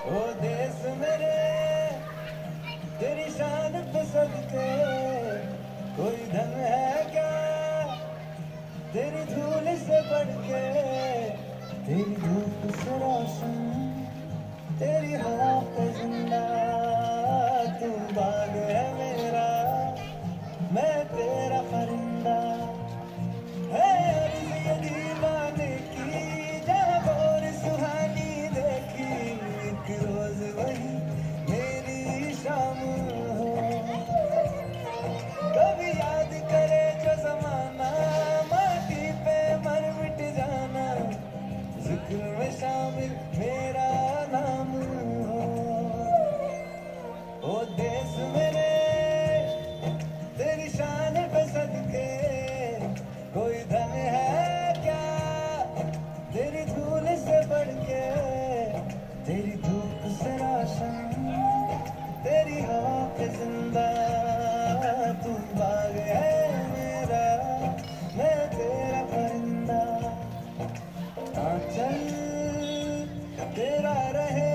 ओ देश मेरे तेरी शान पे सदके, कोई धन है क्या तेरी धूल से बढ़ के, तेरी धूप से रोशन, तेरी हवा पे जिंदा, तू बाग है मेरा, मैं तेरा परिंदा। है अर्ज़ ये दीवाने की, जहाँ और सुहानी देखी, एक रोज वही मेरी शाम हो। कभी याद करे जो जमाना, माटी पे मर मिट जाना, जिक्र में शामिल मेरा नाम हो। ओ देश मेरे तेरी शान पे सदके, कोई धन है क्या तेरी धूल से बढ़ के, तेरी धूप से रोशन, तेरी हवा पे जिंदा, तू बाग है मेरा, मैं तेरा परिंदा। आंचल तेरा रहे